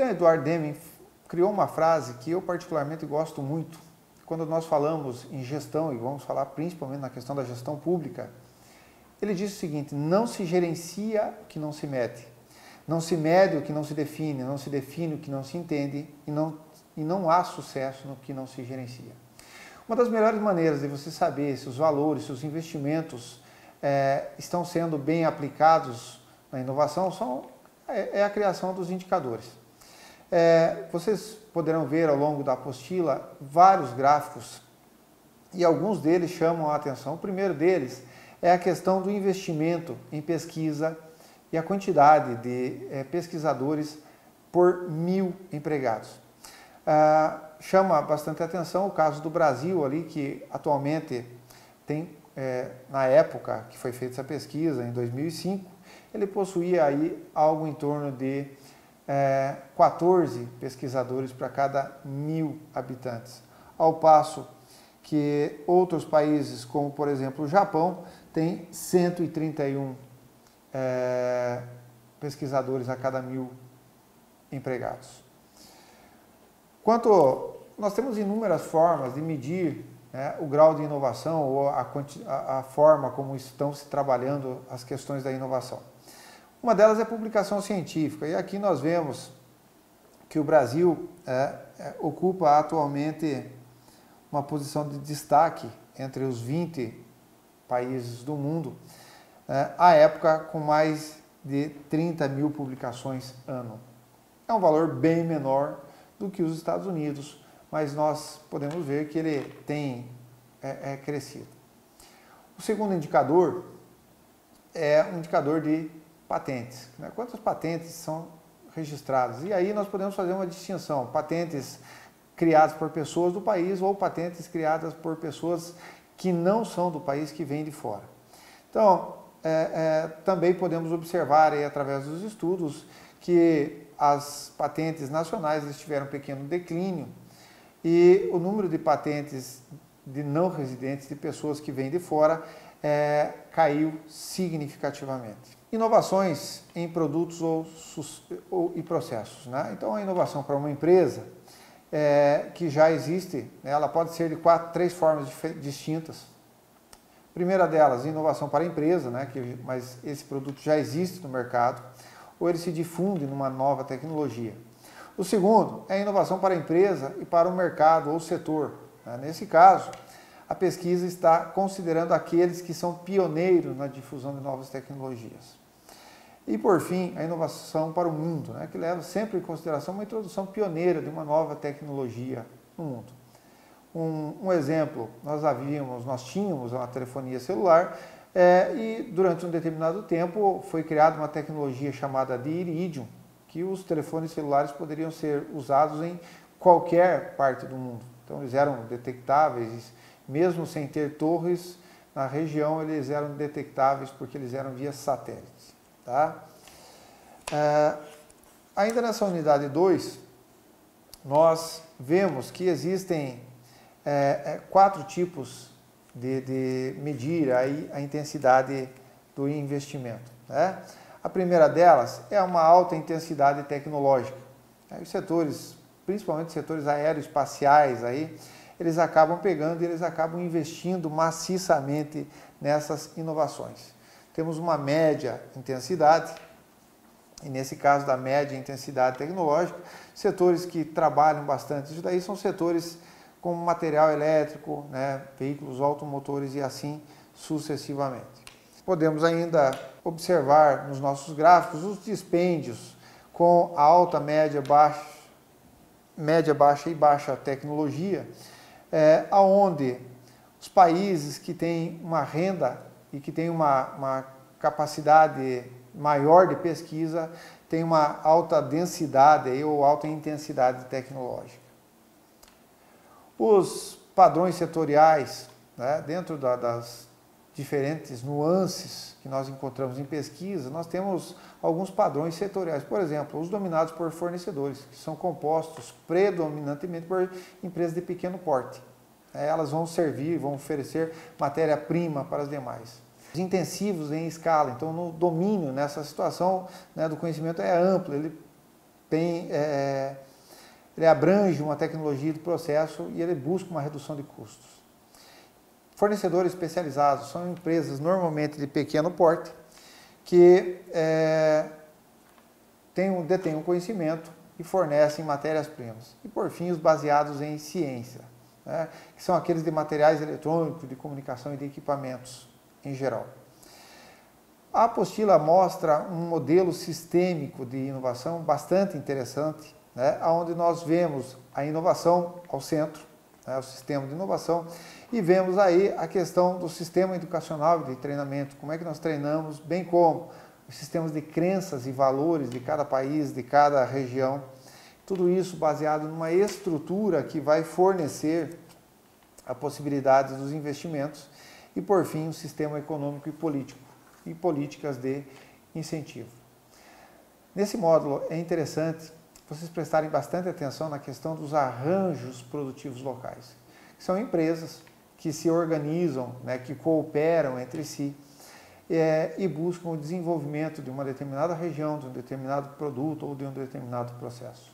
Ian Edward Deming criou uma frase que eu particularmente gosto muito. Quando nós falamos em gestão, e vamos falar principalmente na questão da gestão pública, ele diz o seguinte: não se gerencia o que não se mede, não se mede o que não se define, não se define o que não se entende e não há sucesso no que não se gerencia. Uma das melhores maneiras de você saber se os valores, se os investimentos estão sendo bem aplicados na inovação é a criação dos indicadores. Vocês poderão ver ao longo da apostila vários gráficos e alguns deles chamam a atenção. O primeiro deles é a questão do investimento em pesquisa e a quantidade de pesquisadores por 1000 empregados. Chama bastante atenção o caso do Brasil ali, que atualmente tem, na época que foi feita essa pesquisa, em 2005, ele possuía aí algo em torno de 14 pesquisadores para cada 1000 habitantes, ao passo que outros países, como por exemplo o Japão, tem 131 pesquisadores a cada 1000 empregados. Nós temos inúmeras formas de medir o grau de inovação ou a forma como estão se trabalhando as questões da inovação. Uma delas é a publicação científica, e aqui nós vemos que o Brasil ocupa atualmente uma posição de destaque entre os 20 países do mundo, à época com mais de 30.000 publicações ano. É um valor bem menor do que os Estados Unidos, mas nós podemos ver que ele tem crescido. O segundo indicador é um indicador de patentes, né? Quantas patentes são registradas? E aí nós podemos fazer uma distinção: patentes criadas por pessoas do país ou patentes criadas por pessoas que não são do país, que vêm de fora. Então, também podemos observar aí, através dos estudos, que as patentes nacionais tiveram um pequeno declínio e o número de patentes de não residentes, de pessoas que vêm de fora, caiu significativamente. Inovações em produtos e processos, né? Então, a inovação para uma empresa que já existe, ela pode ser de três formas distintas. A primeira delas, inovação para a empresa, né? Mas esse produto já existe no mercado, ou ele se difunde numa nova tecnologia. O segundo é a inovação para a empresa e para o mercado ou setor, né? Nesse caso, a pesquisa está considerando aqueles que são pioneiros na difusão de novas tecnologias. E, por fim, a inovação para o mundo, né, que leva sempre em consideração uma introdução pioneira de uma nova tecnologia no mundo. Um exemplo, nós tínhamos uma telefonia celular e, durante um determinado tempo, foi criada uma tecnologia chamada de Iridium, que os telefones celulares poderiam ser usados em qualquer parte do mundo. Então, eles eram detectáveis, mesmo sem ter torres, na região eles eram detectáveis porque eles eram via satélite. Tá? Ainda nessa unidade 2, nós vemos que existem 4 tipos de medir a intensidade do investimento, né? A primeira delas é uma alta intensidade tecnológica. Os setores, principalmente setores aeroespaciais, eles acabam pegando e eles acabam investindo maciçamente nessas inovações. Temos uma média intensidade, e nesse caso da média intensidade tecnológica, setores que trabalham bastante. Isso daí são setores como material elétrico, né, veículos automotores e assim sucessivamente. Podemos ainda observar nos nossos gráficos os dispêndios com a alta, média, baixa e baixa tecnologia, aonde os países que têm uma renda e que têm uma capacidade maior de pesquisa têm uma alta densidade ou alta intensidade tecnológica. Os padrões setoriais, né, dentro das diferentes nuances que nós encontramos em pesquisa, nós temos alguns padrões setoriais. Por exemplo, os dominados por fornecedores, que são compostos predominantemente por empresas de pequeno porte. Elas vão vão oferecer matéria-prima para as demais. Os intensivos em escala, então no domínio, nessa situação, né, do conhecimento é amplo, ele ele abrange uma tecnologia do processo e ele busca uma redução de custos. Fornecedores especializados são empresas normalmente de pequeno porte que detêm um conhecimento e fornecem matérias-primas. E por fim, os baseados em ciência, né, que são aqueles de materiais eletrônicos, de comunicação e de equipamentos em geral. A apostila mostra um modelo sistêmico de inovação bastante interessante, né, onde nós vemos a inovação ao centro, né, o sistema de inovação, e vemos aí a questão do sistema educacional e de treinamento, como é que nós treinamos, bem como os sistemas de crenças e valores de cada país, de cada região, tudo isso baseado numa estrutura que vai fornecer a possibilidade dos investimentos e, por fim, um sistema econômico e político e políticas de incentivo. Nesse módulo é interessante vocês prestarem bastante atenção na questão dos arranjos produtivos locais, que são empresas que se organizam, né, que cooperam entre si e buscam o desenvolvimento de uma determinada região, de um determinado produto ou de um determinado processo.